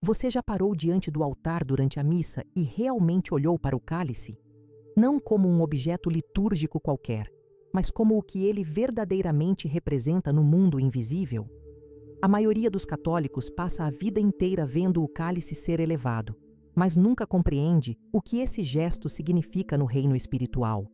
Você já parou diante do altar durante a missa e realmente olhou para o cálice? Não como um objeto litúrgico qualquer, mas como o que ele verdadeiramente representa no mundo invisível? A maioria dos católicos passa a vida inteira vendo o cálice ser elevado, mas nunca compreende o que esse gesto significa no reino espiritual.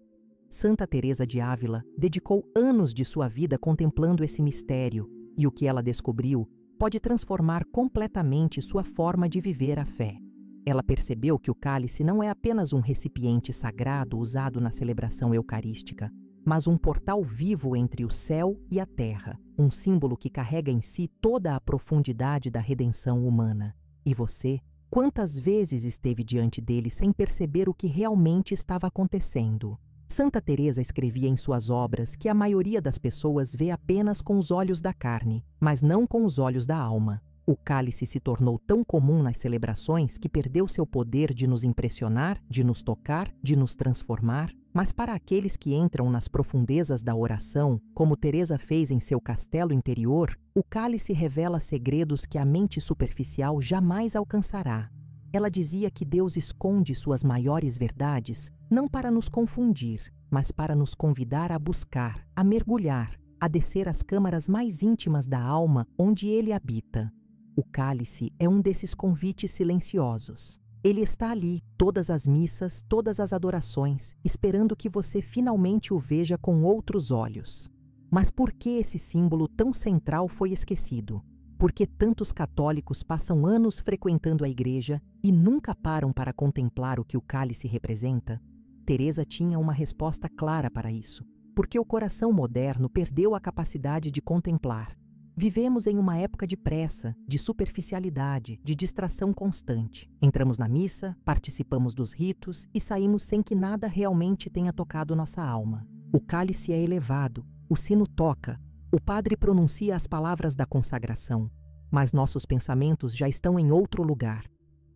Santa Teresa de Ávila dedicou anos de sua vida contemplando esse mistério, e o que ela descobriu pode transformar completamente sua forma de viver a fé. Ela percebeu que o cálice não é apenas um recipiente sagrado usado na celebração eucarística, mas um portal vivo entre o céu e a terra, um símbolo que carrega em si toda a profundidade da redenção humana. E você, quantas vezes esteve diante dele sem perceber o que realmente estava acontecendo? Santa Teresa escrevia em suas obras que a maioria das pessoas vê apenas com os olhos da carne, mas não com os olhos da alma. O cálice se tornou tão comum nas celebrações que perdeu seu poder de nos impressionar, de nos tocar, de nos transformar. Mas para aqueles que entram nas profundezas da oração, como Teresa fez em seu castelo interior, o cálice revela segredos que a mente superficial jamais alcançará. Ela dizia que Deus esconde suas maiores verdades não para nos confundir, mas para nos convidar a buscar, a mergulhar, a descer às câmaras mais íntimas da alma onde Ele habita. O cálice é um desses convites silenciosos. Ele está ali, todas as missas, todas as adorações, esperando que você finalmente o veja com outros olhos. Mas por que esse símbolo tão central foi esquecido? Por que tantos católicos passam anos frequentando a igreja e nunca param para contemplar o que o cálice representa? Teresa tinha uma resposta clara para isso. Porque o coração moderno perdeu a capacidade de contemplar. Vivemos em uma época de pressa, de superficialidade, de distração constante. Entramos na missa, participamos dos ritos e saímos sem que nada realmente tenha tocado nossa alma. O cálice é elevado, o sino toca, o padre pronuncia as palavras da consagração, mas nossos pensamentos já estão em outro lugar.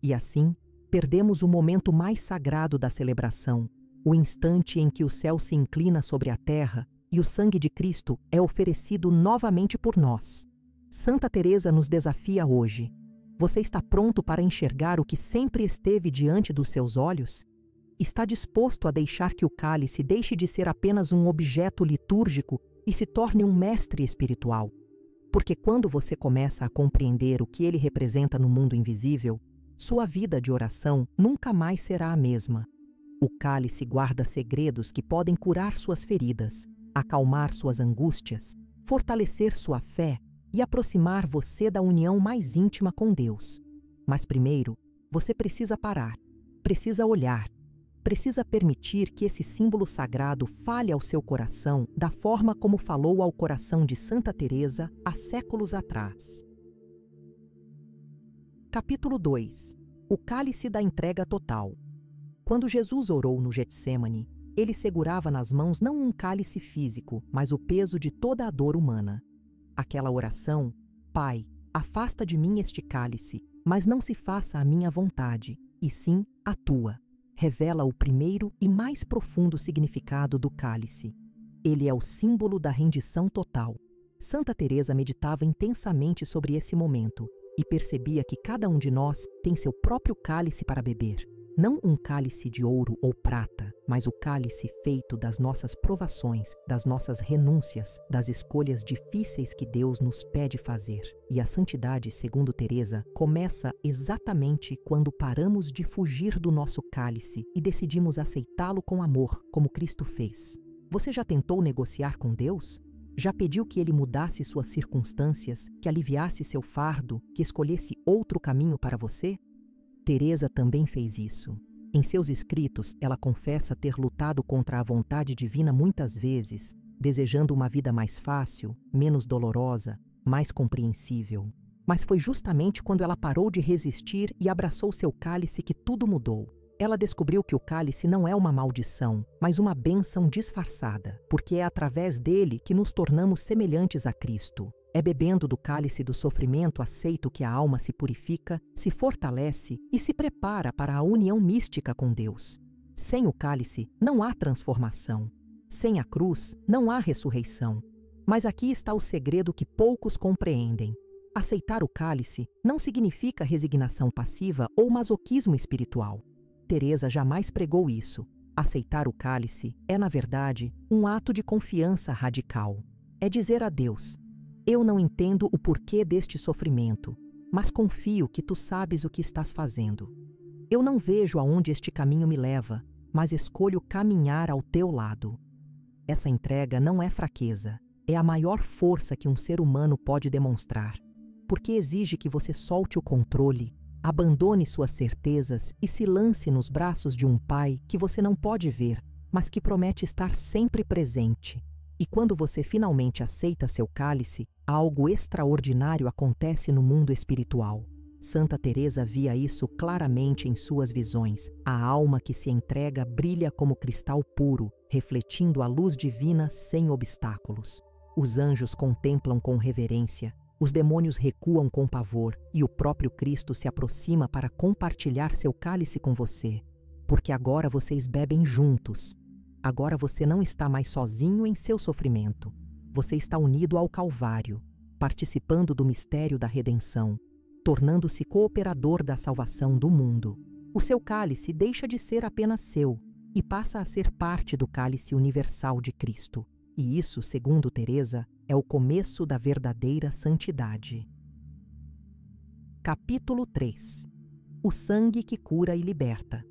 E assim, perdemos o momento mais sagrado da celebração, o instante em que o céu se inclina sobre a terra e o sangue de Cristo é oferecido novamente por nós. Santa Teresa nos desafia hoje. Você está pronto para enxergar o que sempre esteve diante dos seus olhos? Está disposto a deixar que o cálice deixe de ser apenas um objeto litúrgico e se torne um mestre espiritual? Porque quando você começa a compreender o que ele representa no mundo invisível, sua vida de oração nunca mais será a mesma. O cálice guarda segredos que podem curar suas feridas, acalmar suas angústias, fortalecer sua fé e aproximar você da união mais íntima com Deus. Mas primeiro, você precisa parar, precisa olhar, precisa permitir que esse símbolo sagrado fale ao seu coração da forma como falou ao coração de Santa Teresa há séculos atrás. Capítulo 2. O cálice da entrega total. Quando Jesus orou no Getsemane, ele segurava nas mãos não um cálice físico, mas o peso de toda a dor humana. Aquela oração, Pai, afasta de mim este cálice, mas não se faça a minha vontade, e sim a tua, revela o primeiro e mais profundo significado do cálice. Ele é o símbolo da rendição total. Santa Teresa meditava intensamente sobre esse momento e percebia que cada um de nós tem seu próprio cálice para beber. Não um cálice de ouro ou prata, mas o cálice feito das nossas provações, das nossas renúncias, das escolhas difíceis que Deus nos pede fazer. E a santidade, segundo Teresa, começa exatamente quando paramos de fugir do nosso cálice e decidimos aceitá-lo com amor, como Cristo fez. Você já tentou negociar com Deus? Já pediu que Ele mudasse suas circunstâncias, que aliviasse seu fardo, que escolhesse outro caminho para você? Teresa também fez isso. Em seus escritos, ela confessa ter lutado contra a vontade divina muitas vezes, desejando uma vida mais fácil, menos dolorosa, mais compreensível. Mas foi justamente quando ela parou de resistir e abraçou seu cálice que tudo mudou. Ela descobriu que o cálice não é uma maldição, mas uma bênção disfarçada, porque é através dele que nos tornamos semelhantes a Cristo. É bebendo do cálice do sofrimento aceito que a alma se purifica, se fortalece e se prepara para a união mística com Deus. Sem o cálice, não há transformação. Sem a cruz, não há ressurreição. Mas aqui está o segredo que poucos compreendem. Aceitar o cálice não significa resignação passiva ou masoquismo espiritual. Teresa jamais pregou isso. Aceitar o cálice é, na verdade, um ato de confiança radical. É dizer a Deus: eu não entendo o porquê deste sofrimento, mas confio que tu sabes o que estás fazendo. Eu não vejo aonde este caminho me leva, mas escolho caminhar ao teu lado. Essa entrega não é fraqueza, é a maior força que um ser humano pode demonstrar, porque exige que você solte o controle, abandone suas certezas e se lance nos braços de um pai que você não pode ver, mas que promete estar sempre presente. E quando você finalmente aceita seu cálice, algo extraordinário acontece no mundo espiritual. Santa Teresa via isso claramente em suas visões. A alma que se entrega brilha como cristal puro, refletindo a luz divina sem obstáculos. Os anjos contemplam com reverência, os demônios recuam com pavor e o próprio Cristo se aproxima para compartilhar seu cálice com você, porque agora vocês bebem juntos. Agora você não está mais sozinho em seu sofrimento. Você está unido ao Calvário, participando do mistério da redenção, tornando-se cooperador da salvação do mundo. O seu cálice deixa de ser apenas seu e passa a ser parte do cálice universal de Cristo. E isso, segundo Teresa, é o começo da verdadeira santidade. Capítulo 3. O sangue que cura e liberta.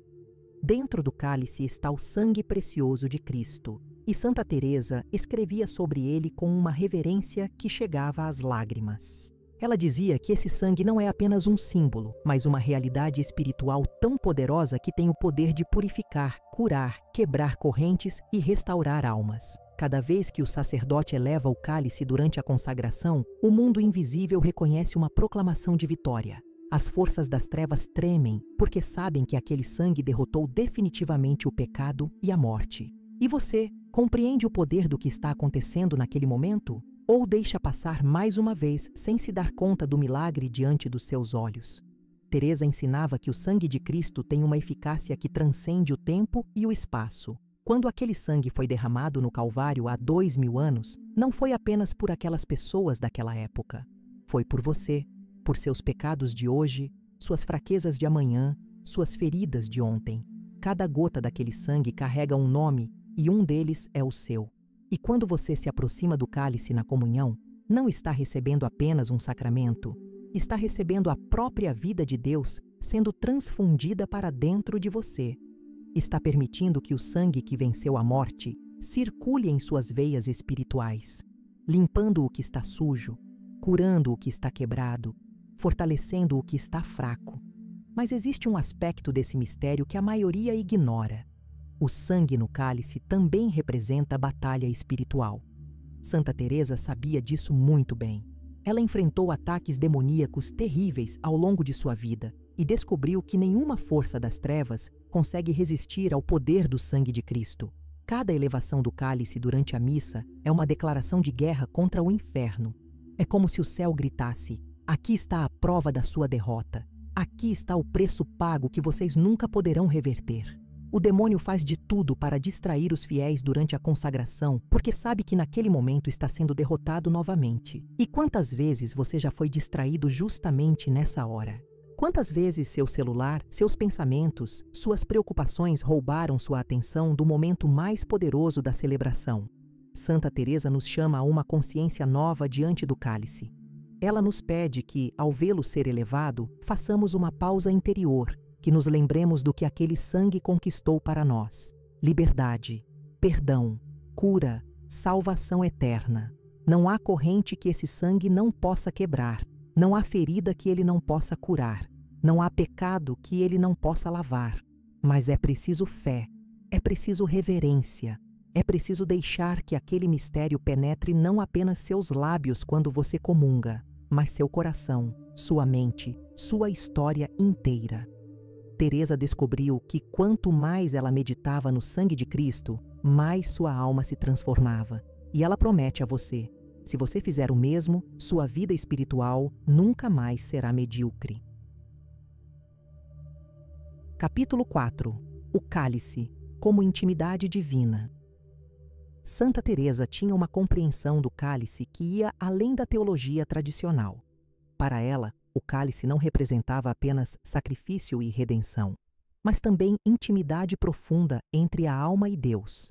Dentro do cálice está o sangue precioso de Cristo, e Santa Teresa escrevia sobre ele com uma reverência que chegava às lágrimas. Ela dizia que esse sangue não é apenas um símbolo, mas uma realidade espiritual tão poderosa que tem o poder de purificar, curar, quebrar correntes e restaurar almas. Cada vez que o sacerdote eleva o cálice durante a consagração, o mundo invisível reconhece uma proclamação de vitória. As forças das trevas tremem, porque sabem que aquele sangue derrotou definitivamente o pecado e a morte. E você, compreende o poder do que está acontecendo naquele momento? Ou deixa passar mais uma vez sem se dar conta do milagre diante dos seus olhos? Teresa ensinava que o sangue de Cristo tem uma eficácia que transcende o tempo e o espaço. Quando aquele sangue foi derramado no Calvário há 2000 anos, não foi apenas por aquelas pessoas daquela época. Foi por você, por seus pecados de hoje, suas fraquezas de amanhã, suas feridas de ontem. Cada gota daquele sangue carrega um nome e um deles é o seu. E quando você se aproxima do cálice na comunhão, não está recebendo apenas um sacramento, está recebendo a própria vida de Deus sendo transfundida para dentro de você. Está permitindo que o sangue que venceu a morte circule em suas veias espirituais, limpando o que está sujo, curando o que está quebrado, fortalecendo o que está fraco. Mas existe um aspecto desse mistério que a maioria ignora. O sangue no cálice também representa a batalha espiritual. Santa Teresa sabia disso muito bem. Ela enfrentou ataques demoníacos terríveis ao longo de sua vida e descobriu que nenhuma força das trevas consegue resistir ao poder do sangue de Cristo. Cada elevação do cálice durante a missa é uma declaração de guerra contra o inferno. É como se o céu gritasse: aqui está a prova da sua derrota. Aqui está o preço pago que vocês nunca poderão reverter. O demônio faz de tudo para distrair os fiéis durante a consagração, porque sabe que naquele momento está sendo derrotado novamente. E quantas vezes você já foi distraído justamente nessa hora? Quantas vezes seu celular, seus pensamentos, suas preocupações roubaram sua atenção do momento mais poderoso da celebração? Santa Teresa nos chama a uma consciência nova diante do cálice. Ela nos pede que, ao vê-lo ser elevado, façamos uma pausa interior, que nos lembremos do que aquele sangue conquistou para nós: liberdade, perdão, cura, salvação eterna. Não há corrente que esse sangue não possa quebrar, não há ferida que ele não possa curar, não há pecado que ele não possa lavar. Mas é preciso fé, é preciso reverência, é preciso deixar que aquele mistério penetre não apenas seus lábios quando você comunga, mas seu coração, sua mente, sua história inteira. Teresa descobriu que quanto mais ela meditava no sangue de Cristo, mais sua alma se transformava. E ela promete a você: se você fizer o mesmo, sua vida espiritual nunca mais será medíocre. Capítulo 4. O cálice, como intimidade divina. Santa Teresa tinha uma compreensão do cálice que ia além da teologia tradicional. Para ela, o cálice não representava apenas sacrifício e redenção, mas também intimidade profunda entre a alma e Deus.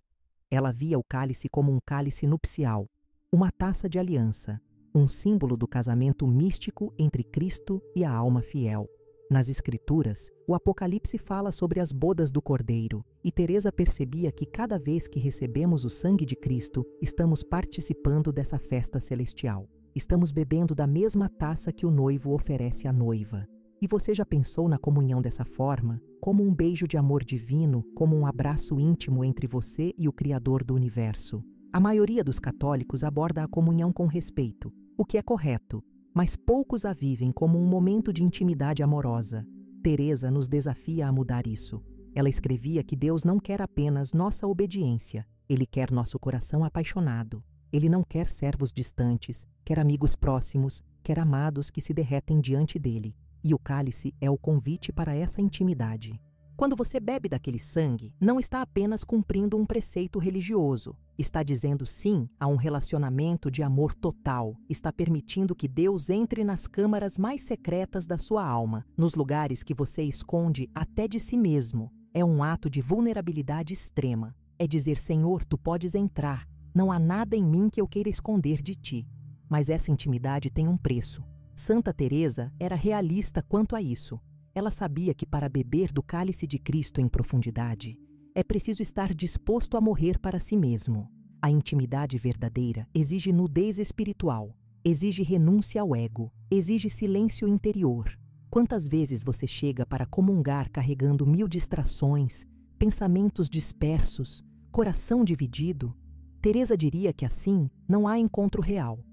Ela via o cálice como um cálice nupcial, uma taça de aliança, um símbolo do casamento místico entre Cristo e a alma fiel. Nas Escrituras, o Apocalipse fala sobre as bodas do Cordeiro, e Teresa percebia que cada vez que recebemos o sangue de Cristo, estamos participando dessa festa celestial. Estamos bebendo da mesma taça que o noivo oferece à noiva. E você já pensou na comunhão dessa forma? Como um beijo de amor divino, como um abraço íntimo entre você e o Criador do universo. A maioria dos católicos aborda a comunhão com respeito, o que é correto, mas poucos a vivem como um momento de intimidade amorosa. Teresa nos desafia a mudar isso. Ela escrevia que Deus não quer apenas nossa obediência, Ele quer nosso coração apaixonado. Ele não quer servos distantes, quer amigos próximos, quer amados que se derretem diante dele. E o cálice é o convite para essa intimidade. Quando você bebe daquele sangue, não está apenas cumprindo um preceito religioso. Está dizendo sim a um relacionamento de amor total. Está permitindo que Deus entre nas câmaras mais secretas da sua alma, nos lugares que você esconde até de si mesmo. É um ato de vulnerabilidade extrema. É dizer, Senhor, tu podes entrar. Não há nada em mim que eu queira esconder de ti. Mas essa intimidade tem um preço. Santa Teresa era realista quanto a isso. Ela sabia que para beber do cálice de Cristo em profundidade, é preciso estar disposto a morrer para si mesmo. A intimidade verdadeira exige nudez espiritual, exige renúncia ao ego, exige silêncio interior. Quantas vezes você chega para comungar carregando 1000 distrações, pensamentos dispersos, coração dividido? Teresa diria que assim não há encontro real.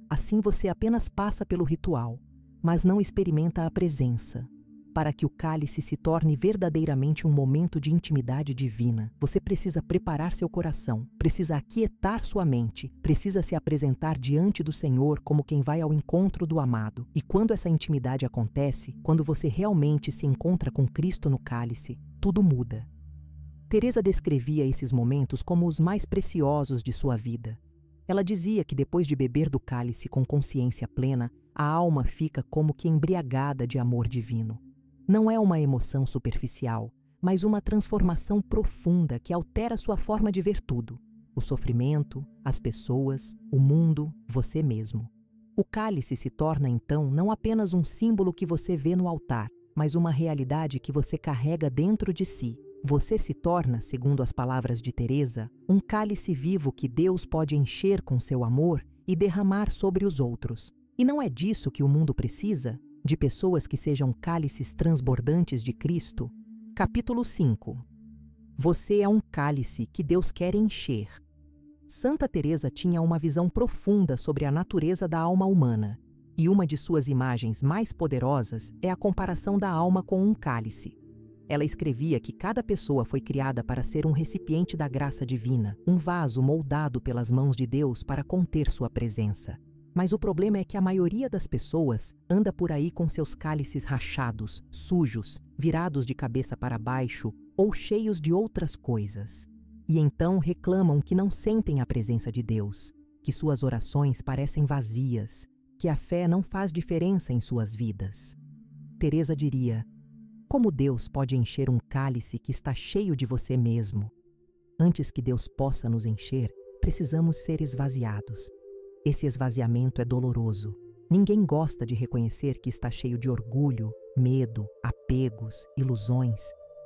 Assim você apenas passa pelo ritual, mas não experimenta a presença. Para que o cálice se torne verdadeiramente um momento de intimidade divina, você precisa preparar seu coração, precisa aquietar sua mente, precisa se apresentar diante do Senhor como quem vai ao encontro do amado. E quando essa intimidade acontece, quando você realmente se encontra com Cristo no cálice, tudo muda. Teresa descrevia esses momentos como os mais preciosos de sua vida. Ela dizia que depois de beber do cálice com consciência plena, a alma fica como que embriagada de amor divino. Não é uma emoção superficial, mas uma transformação profunda que altera sua forma de ver tudo: o sofrimento, as pessoas, o mundo, você mesmo. O cálice se torna então não apenas um símbolo que você vê no altar, mas uma realidade que você carrega dentro de si. Você se torna, segundo as palavras de Teresa, um cálice vivo que Deus pode encher com seu amor e derramar sobre os outros. E não é disso que o mundo precisa? De pessoas que sejam cálices transbordantes de Cristo? Capítulo 5. Você é um cálice que Deus quer encher. Santa Teresa tinha uma visão profunda sobre a natureza da alma humana, e uma de suas imagens mais poderosas é a comparação da alma com um cálice. Ela escrevia que cada pessoa foi criada para ser um recipiente da graça divina, um vaso moldado pelas mãos de Deus para conter sua presença. Mas o problema é que a maioria das pessoas anda por aí com seus cálices rachados, sujos, virados de cabeça para baixo ou cheios de outras coisas. E então reclamam que não sentem a presença de Deus, que suas orações parecem vazias, que a fé não faz diferença em suas vidas. Teresa diria: como Deus pode encher um cálice que está cheio de você mesmo? Antes que Deus possa nos encher, precisamos ser esvaziados. Esse esvaziamento é doloroso. Ninguém gosta de reconhecer que está cheio de orgulho, medo, apegos, ilusões.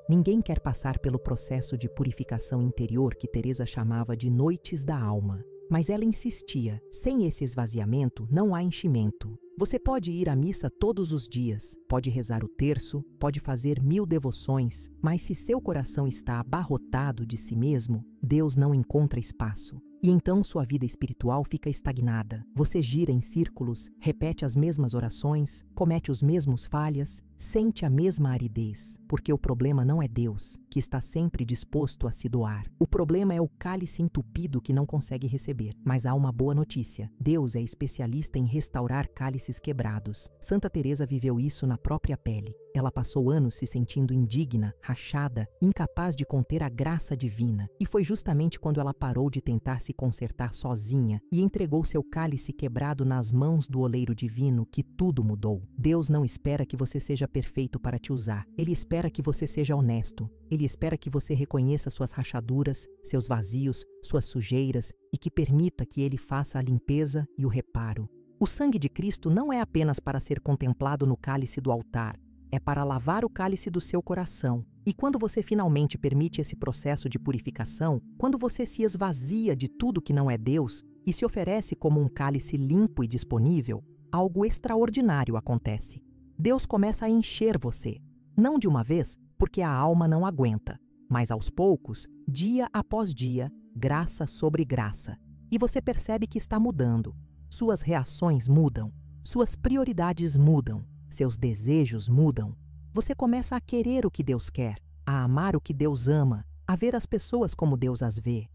Ninguém quer passar pelo processo de purificação interior que Teresa chamava de noites da alma. Mas ela insistia: sem esse esvaziamento não há enchimento. Você pode ir à missa todos os dias, pode rezar o terço, pode fazer 1000 devoções, mas se seu coração está abarrotado de si mesmo, Deus não encontra espaço. E então sua vida espiritual fica estagnada. Você gira em círculos, repete as mesmas orações, comete os mesmos falhas, Sente a mesma aridez, porque o problema não é Deus, que está sempre disposto a se doar. O problema é o cálice entupido que não consegue receber. Mas há uma boa notícia. Deus é especialista em restaurar cálices quebrados. Santa Teresa viveu isso na própria pele. Ela passou anos se sentindo indigna, rachada, incapaz de conter a graça divina. E foi justamente quando ela parou de tentar se consertar sozinha e entregou seu cálice quebrado nas mãos do oleiro divino que tudo mudou. Deus não espera que você seja perfeito para te usar. Ele espera que você seja honesto. Ele espera que você reconheça suas rachaduras, seus vazios, suas sujeiras e que permita que Ele faça a limpeza e o reparo. O sangue de Cristo não é apenas para ser contemplado no cálice do altar. É para lavar o cálice do seu coração. E quando você finalmente permite esse processo de purificação, quando você se esvazia de tudo que não é Deus e se oferece como um cálice limpo e disponível, algo extraordinário acontece. Deus começa a encher você. Não de uma vez, porque a alma não aguenta, mas aos poucos, dia após dia, graça sobre graça. E você percebe que está mudando. Suas reações mudam, suas prioridades mudam. Seus desejos mudam. Você começa a querer o que Deus quer, a amar o que Deus ama, a ver as pessoas como Deus as vê.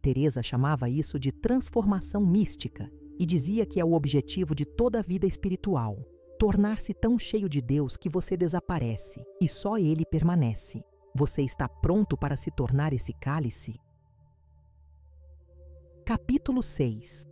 Teresa chamava isso de transformação mística e dizia que é o objetivo de toda a vida espiritual. Tornar-se tão cheio de Deus que você desaparece e só Ele permanece. Você está pronto para se tornar esse cálice? Capítulo 6.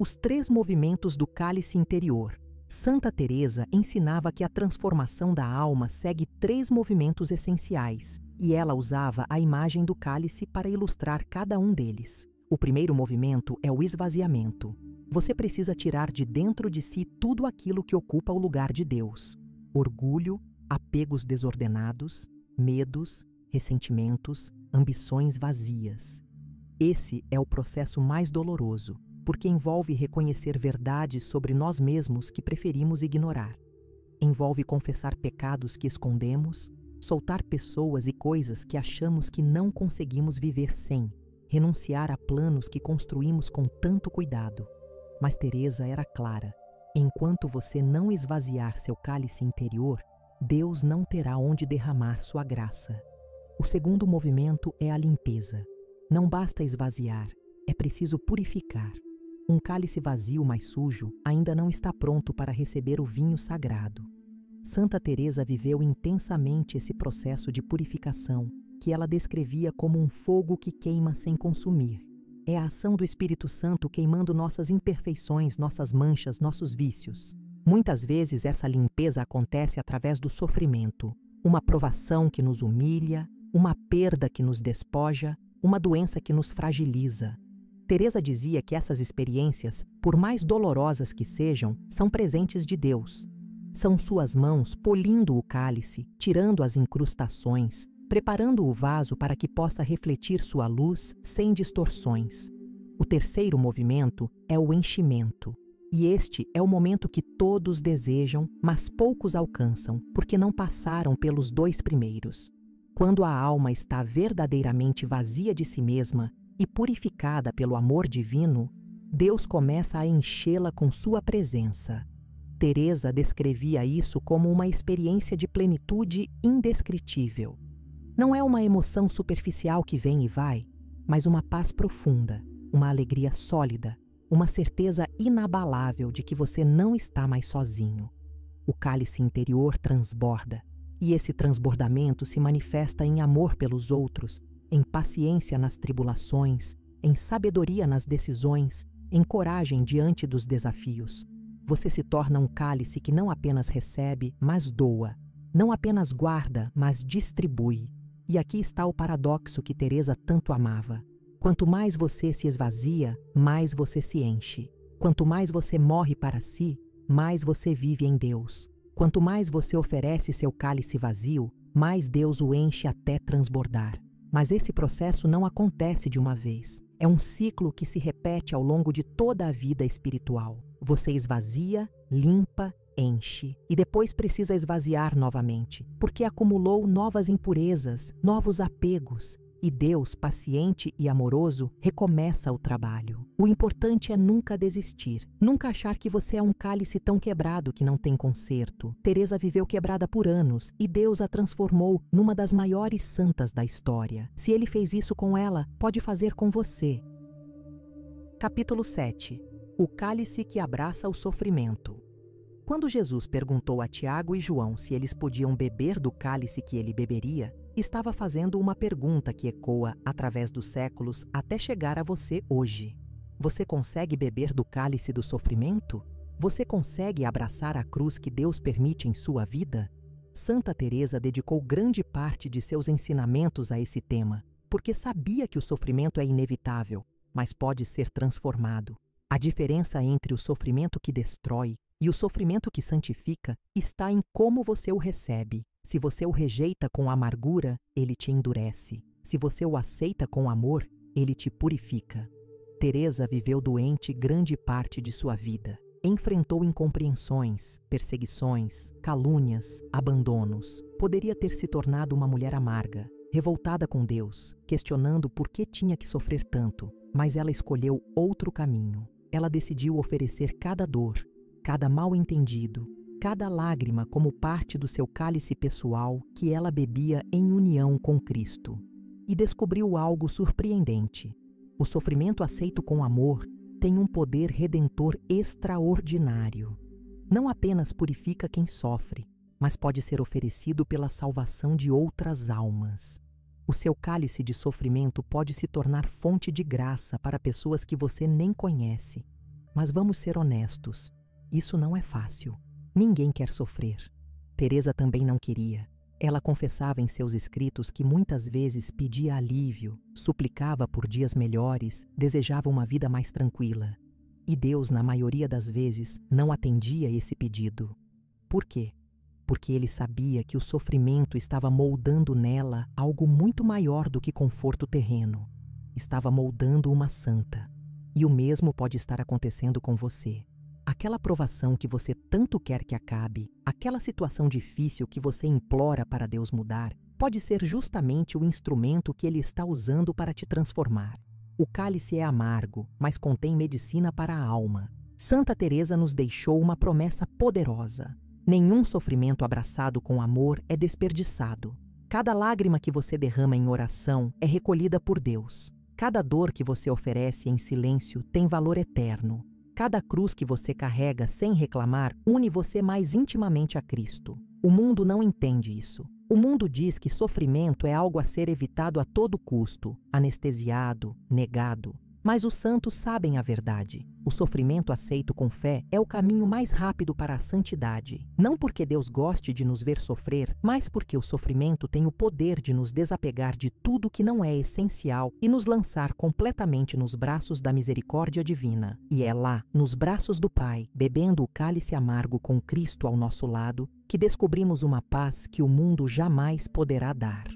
Os 3 movimentos do cálice interior. Santa Teresa ensinava que a transformação da alma segue 3 movimentos essenciais, e ela usava a imagem do cálice para ilustrar cada um deles. O primeiro movimento é o esvaziamento. Você precisa tirar de dentro de si tudo aquilo que ocupa o lugar de Deus. Orgulho, apegos desordenados, medos, ressentimentos, ambições vazias. Esse é o processo mais doloroso, porque envolve reconhecer verdades sobre nós mesmos que preferimos ignorar. Envolve confessar pecados que escondemos, soltar pessoas e coisas que achamos que não conseguimos viver sem, renunciar a planos que construímos com tanto cuidado. Mas Teresa era clara: enquanto você não esvaziar seu cálice interior, Deus não terá onde derramar sua graça. O segundo movimento é a limpeza. Não basta esvaziar, é preciso purificar. Um cálice vazio mais sujo ainda não está pronto para receber o vinho sagrado. Santa Teresa viveu intensamente esse processo de purificação, que ela descrevia como um fogo que queima sem consumir. É a ação do Espírito Santo queimando nossas imperfeições, nossas manchas, nossos vícios. Muitas vezes essa limpeza acontece através do sofrimento, uma provação que nos humilha, uma perda que nos despoja, uma doença que nos fragiliza. Teresa dizia que essas experiências, por mais dolorosas que sejam, são presentes de Deus. São suas mãos polindo o cálice, tirando as incrustações, preparando o vaso para que possa refletir sua luz sem distorções. O terceiro movimento é o enchimento. E este é o momento que todos desejam, mas poucos alcançam, porque não passaram pelos 2 primeiros. Quando a alma está verdadeiramente vazia de si mesma e purificada pelo amor divino, Deus começa a enchê-la com sua presença. Teresa descrevia isso como uma experiência de plenitude indescritível. Não é uma emoção superficial que vem e vai, mas uma paz profunda, uma alegria sólida, uma certeza inabalável de que você não está mais sozinho. O cálice interior transborda, e esse transbordamento se manifesta em amor pelos outros, em paciência nas tribulações, em sabedoria nas decisões, em coragem diante dos desafios. Você se torna um cálice que não apenas recebe, mas doa. Não apenas guarda, mas distribui. E aqui está o paradoxo que Teresa tanto amava. Quanto mais você se esvazia, mais você se enche. Quanto mais você morre para si, mais você vive em Deus. Quanto mais você oferece seu cálice vazio, mais Deus o enche até transbordar. Mas esse processo não acontece de uma vez. É um ciclo que se repete ao longo de toda a vida espiritual. Você esvazia, limpa, enche e depois precisa esvaziar novamente, porque acumulou novas impurezas, novos apegos, E Deus, paciente e amoroso, recomeça o trabalho. O importante é nunca desistir, nunca achar que você é um cálice tão quebrado que não tem conserto. Teresa viveu quebrada por anos e Deus a transformou numa das maiores santas da história. Se ele fez isso com ela, pode fazer com você. Capítulo 7. O cálice que abraça o sofrimento. Quando Jesus perguntou a Tiago e João se eles podiam beber do cálice que ele beberia, estava fazendo uma pergunta que ecoa através dos séculos até chegar a você hoje. Você consegue beber do cálice do sofrimento? Você consegue abraçar a cruz que Deus permite em sua vida? Santa Teresa dedicou grande parte de seus ensinamentos a esse tema, porque sabia que o sofrimento é inevitável, mas pode ser transformado. A diferença entre o sofrimento que destrói e o sofrimento que santifica está em como você o recebe. Se você o rejeita com amargura, ele te endurece. Se você o aceita com amor, ele te purifica. Teresa viveu doente grande parte de sua vida. Enfrentou incompreensões, perseguições, calúnias, abandonos. Poderia ter se tornado uma mulher amarga, revoltada com Deus, questionando por que tinha que sofrer tanto, mas ela escolheu outro caminho. Ela decidiu oferecer cada dor, cada mal-entendido, cada lágrima como parte do seu cálice pessoal que ela bebia em união com Cristo. E descobriu algo surpreendente. O sofrimento aceito com amor tem um poder redentor extraordinário. Não apenas purifica quem sofre, mas pode ser oferecido pela salvação de outras almas. O seu cálice de sofrimento pode se tornar fonte de graça para pessoas que você nem conhece. Mas vamos ser honestos, isso não é fácil. Ninguém quer sofrer. Teresa também não queria. Ela confessava em seus escritos que muitas vezes pedia alívio, suplicava por dias melhores, desejava uma vida mais tranquila. E Deus, na maioria das vezes, não atendia esse pedido. Por quê? Porque ele sabia que o sofrimento estava moldando nela algo muito maior do que conforto terreno. Estava moldando uma santa. E o mesmo pode estar acontecendo com você. Aquela provação que você tanto quer que acabe, aquela situação difícil que você implora para Deus mudar, pode ser justamente o instrumento que Ele está usando para te transformar. O cálice é amargo, mas contém medicina para a alma. Santa Teresa nos deixou uma promessa poderosa. Nenhum sofrimento abraçado com amor é desperdiçado. Cada lágrima que você derrama em oração é recolhida por Deus. Cada dor que você oferece em silêncio tem valor eterno. Cada cruz que você carrega sem reclamar une você mais intimamente a Cristo. O mundo não entende isso. O mundo diz que sofrimento é algo a ser evitado a todo custo, anestesiado, negado. Mas os santos sabem a verdade. O sofrimento aceito com fé é o caminho mais rápido para a santidade. Não porque Deus goste de nos ver sofrer, mas porque o sofrimento tem o poder de nos desapegar de tudo que não é essencial e nos lançar completamente nos braços da misericórdia divina. E é lá, nos braços do Pai, bebendo o cálice amargo com Cristo ao nosso lado, que descobrimos uma paz que o mundo jamais poderá dar.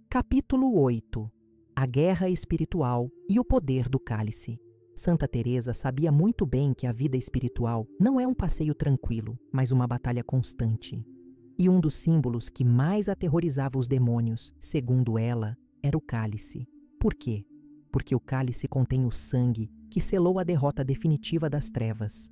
Capítulo 8. A guerra espiritual e o poder do cálice. Santa Teresa sabia muito bem que a vida espiritual não é um passeio tranquilo, mas uma batalha constante. E um dos símbolos que mais aterrorizava os demônios, segundo ela, era o cálice. Por quê? Porque o cálice contém o sangue que selou a derrota definitiva das trevas.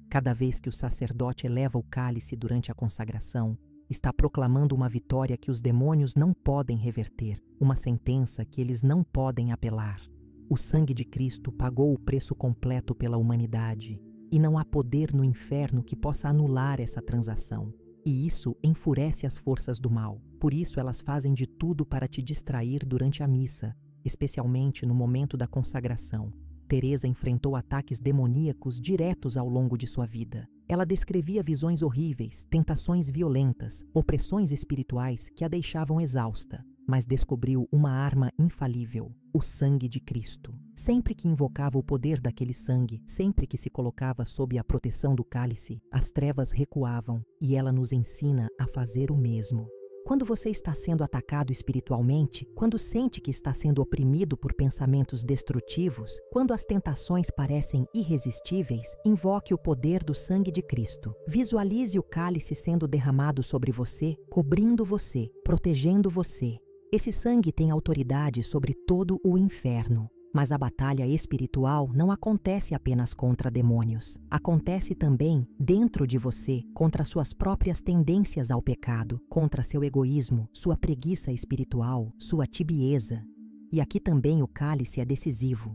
Cada vez que o sacerdote eleva o cálice durante a consagração, está proclamando uma vitória que os demônios não podem reverter, uma sentença que eles não podem apelar. O sangue de Cristo pagou o preço completo pela humanidade, e não há poder no inferno que possa anular essa transação. E isso enfurece as forças do mal. Por isso elas fazem de tudo para te distrair durante a missa, especialmente no momento da consagração. Teresa enfrentou ataques demoníacos diretos ao longo de sua vida. Ela descrevia visões horríveis, tentações violentas, opressões espirituais que a deixavam exausta, mas descobriu uma arma infalível, o sangue de Cristo. Sempre que invocava o poder daquele sangue, sempre que se colocava sob a proteção do cálice, as trevas recuavam, e ela nos ensina a fazer o mesmo. Quando você está sendo atacado espiritualmente, quando sente que está sendo oprimido por pensamentos destrutivos, quando as tentações parecem irresistíveis, invoque o poder do sangue de Cristo. Visualize o cálice sendo derramado sobre você, cobrindo você, protegendo você. Esse sangue tem autoridade sobre todo o inferno. Mas a batalha espiritual não acontece apenas contra demônios. Acontece também dentro de você, contra suas próprias tendências ao pecado, contra seu egoísmo, sua preguiça espiritual, sua tibieza. E aqui também o cálice é decisivo.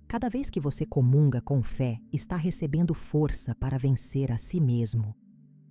Cada vez que você comunga com fé, está recebendo força para vencer a si mesmo.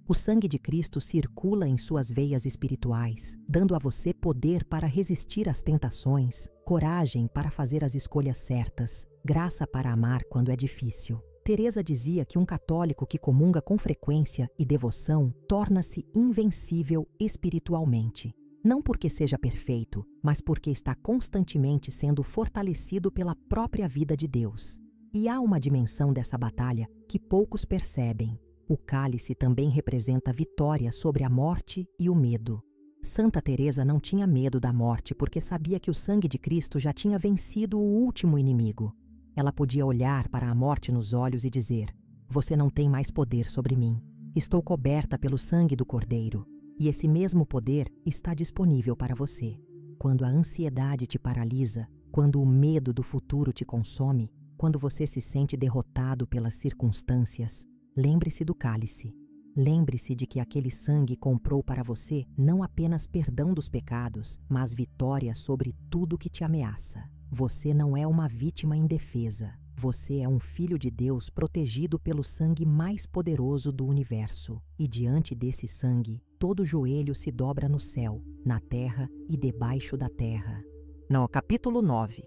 O sangue de Cristo circula em suas veias espirituais, dando a você poder para resistir às tentações, coragem para fazer as escolhas certas, graça para amar quando é difícil. Teresa dizia que um católico que comunga com frequência e devoção torna-se invencível espiritualmente. Não porque seja perfeito, mas porque está constantemente sendo fortalecido pela própria vida de Deus. E há uma dimensão dessa batalha que poucos percebem. O cálice também representa a vitória sobre a morte e o medo. Santa Teresa não tinha medo da morte porque sabia que o sangue de Cristo já tinha vencido o último inimigo. Ela podia olhar para a morte nos olhos e dizer: "Você não tem mais poder sobre mim. Estou coberta pelo sangue do Cordeiro." E esse mesmo poder está disponível para você. Quando a ansiedade te paralisa, quando o medo do futuro te consome, quando você se sente derrotado pelas circunstâncias, lembre-se do cálice. Lembre-se de que aquele sangue comprou para você não apenas perdão dos pecados, mas vitória sobre tudo que te ameaça. Você não é uma vítima indefesa. Você é um filho de Deus protegido pelo sangue mais poderoso do universo. E diante desse sangue, todo joelho se dobra no céu, na terra e debaixo da terra. No capítulo 9.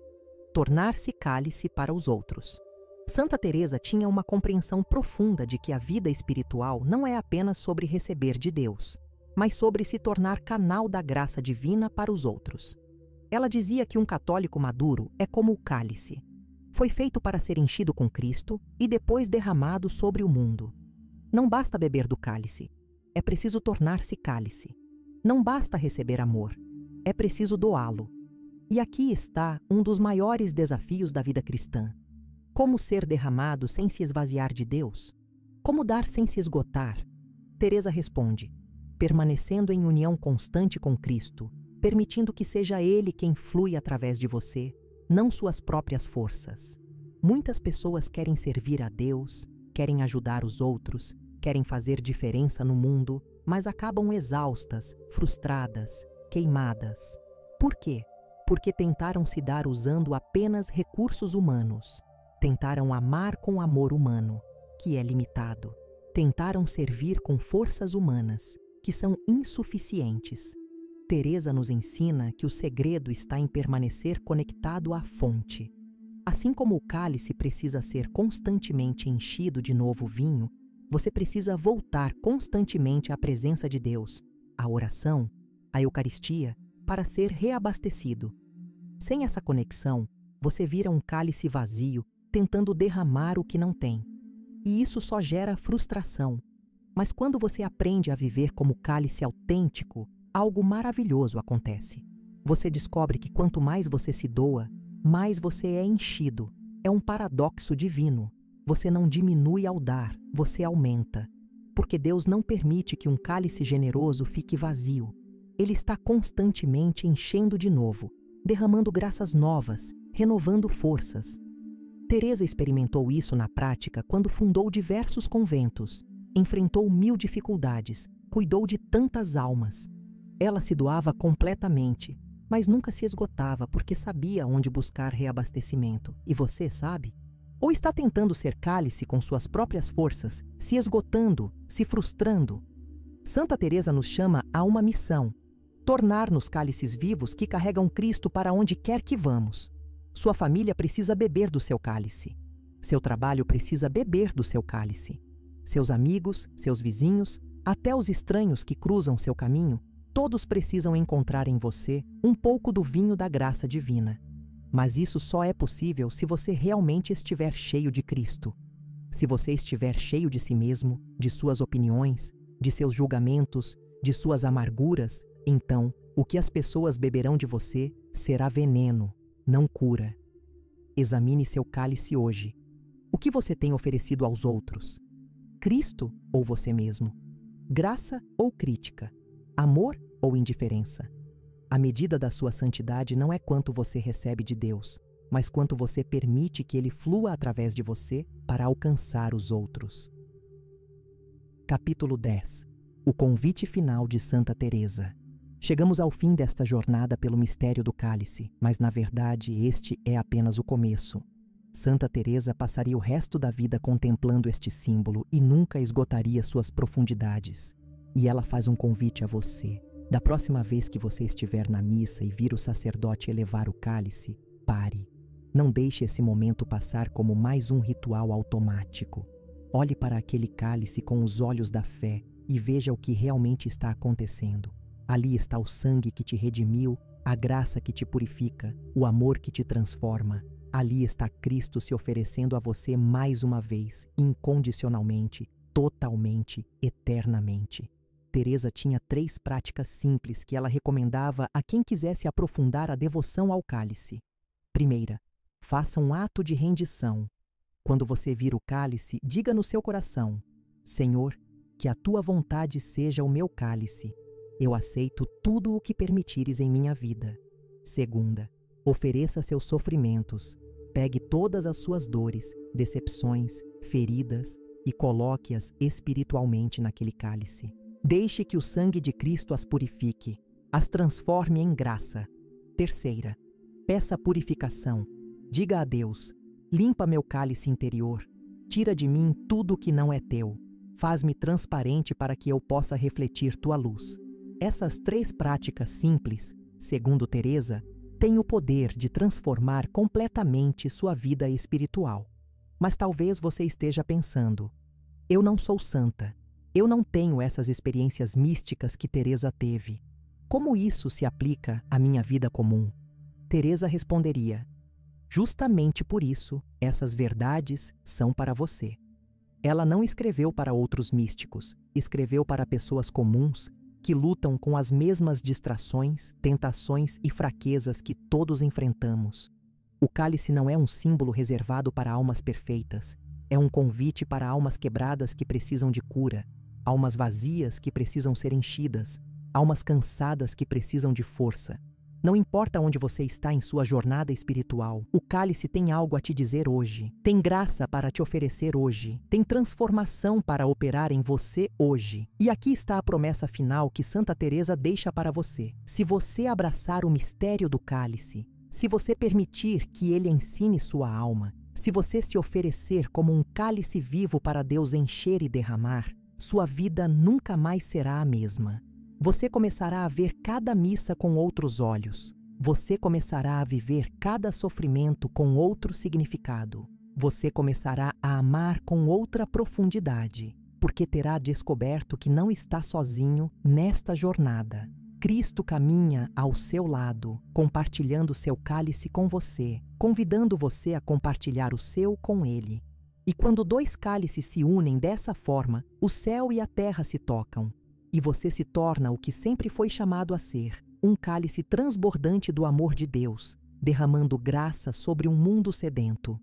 Tornar-se cálice para os outros. Santa Teresa tinha uma compreensão profunda de que a vida espiritual não é apenas sobre receber de Deus, mas sobre se tornar canal da graça divina para os outros. Ela dizia que um católico maduro é como o cálice. Foi feito para ser enchido com Cristo e depois derramado sobre o mundo. Não basta beber do cálice, é preciso tornar-se cálice. Não basta receber amor, é preciso doá-lo. E aqui está um dos maiores desafios da vida cristã. Como ser derramado sem se esvaziar de Deus? Como dar sem se esgotar? Teresa responde: permanecendo em união constante com Cristo, permitindo que seja Ele quem flui através de você, não suas próprias forças. Muitas pessoas querem servir a Deus, querem ajudar os outros, querem fazer diferença no mundo, mas acabam exaustas, frustradas, queimadas. Por quê? Porque tentaram se dar usando apenas recursos humanos. Tentaram amar com amor humano, que é limitado. Tentaram servir com forças humanas, que são insuficientes. Teresa nos ensina que o segredo está em permanecer conectado à fonte. Assim como o cálice precisa ser constantemente enchido de novo vinho, você precisa voltar constantemente à presença de Deus, à oração, à Eucaristia, para ser reabastecido. Sem essa conexão, você vira um cálice vazio, tentando derramar o que não tem. E isso só gera frustração. Mas quando você aprende a viver como cálice autêntico, algo maravilhoso acontece. Você descobre que quanto mais você se doa, mais você é enchido. É um paradoxo divino. Você não diminui ao dar, você aumenta. Porque Deus não permite que um cálice generoso fique vazio. Ele está constantemente enchendo de novo, derramando graças novas, renovando forças. Teresa experimentou isso na prática quando fundou diversos conventos, enfrentou 1000 dificuldades, cuidou de tantas almas. Ela se doava completamente, mas nunca se esgotava porque sabia onde buscar reabastecimento. E você sabe? Ou está tentando ser cálice com suas próprias forças, se esgotando, se frustrando? Santa Teresa nos chama a uma missão: tornar-nos cálices vivos que carregam Cristo para onde quer que vamos. Sua família precisa beber do seu cálice. Seu trabalho precisa beber do seu cálice. Seus amigos, seus vizinhos, até os estranhos que cruzam seu caminho, todos precisam encontrar em você um pouco do vinho da graça divina. Mas isso só é possível se você realmente estiver cheio de Cristo. Se você estiver cheio de si mesmo, de suas opiniões, de seus julgamentos, de suas amarguras, então o que as pessoas beberão de você será veneno, não cura. Examine seu cálice hoje. O que você tem oferecido aos outros? Cristo ou você mesmo? Graça ou crítica? Amor ou indiferença? A medida da sua santidade não é quanto você recebe de Deus, mas quanto você permite que Ele flua através de você para alcançar os outros. Capítulo 10. O convite final de Santa Teresa. Chegamos ao fim desta jornada pelo mistério do cálice, mas na verdade este é apenas o começo. Santa Teresa passaria o resto da vida contemplando este símbolo e nunca esgotaria suas profundidades. E ela faz um convite a você. Da próxima vez que você estiver na missa e vir o sacerdote elevar o cálice, pare. Não deixe esse momento passar como mais um ritual automático. Olhe para aquele cálice com os olhos da fé e veja o que realmente está acontecendo. Ali está o sangue que te redimiu, a graça que te purifica, o amor que te transforma. Ali está Cristo se oferecendo a você mais uma vez, incondicionalmente, totalmente, eternamente. Teresa tinha 3 práticas simples que ela recomendava a quem quisesse aprofundar a devoção ao cálice. Primeira, faça um ato de rendição. Quando você vir o cálice, diga no seu coração: Senhor, que a tua vontade seja o meu cálice. Eu aceito tudo o que permitires em minha vida. Segunda, ofereça seus sofrimentos. Pegue todas as suas dores, decepções, feridas e coloque-as espiritualmente naquele cálice. Deixe que o sangue de Cristo as purifique, as transforme em graça. Terceira, peça purificação. Diga a Deus: limpa meu cálice interior, tira de mim tudo o que não é teu. Faz-me transparente para que eu possa refletir tua luz. Essas 3 práticas simples, segundo Teresa, têm o poder de transformar completamente sua vida espiritual. Mas talvez você esteja pensando: eu não sou santa, eu não tenho essas experiências místicas que Teresa teve. Como isso se aplica à minha vida comum? Teresa responderia: justamente por isso, essas verdades são para você. Ela não escreveu para outros místicos, escreveu para pessoas comuns que lutam com as mesmas distrações, tentações e fraquezas que todos enfrentamos. O cálice não é um símbolo reservado para almas perfeitas, é um convite para almas quebradas que precisam de cura, almas vazias que precisam ser enchidas, almas cansadas que precisam de força. Não importa onde você está em sua jornada espiritual, o cálice tem algo a te dizer hoje, tem graça para te oferecer hoje, tem transformação para operar em você hoje. E aqui está a promessa final que Santa Teresa deixa para você. Se você abraçar o mistério do cálice, se você permitir que ele ensine sua alma, se você se oferecer como um cálice vivo para Deus encher e derramar, sua vida nunca mais será a mesma. Você começará a ver cada missa com outros olhos. Você começará a viver cada sofrimento com outro significado. Você começará a amar com outra profundidade, porque terá descoberto que não está sozinho nesta jornada. Cristo caminha ao seu lado, compartilhando seu cálice com você, convidando você a compartilhar o seu com ele. E quando 2 cálices se unem dessa forma, o céu e a terra se tocam. E você se torna o que sempre foi chamado a ser, um cálice transbordante do amor de Deus, derramando graça sobre um mundo sedento.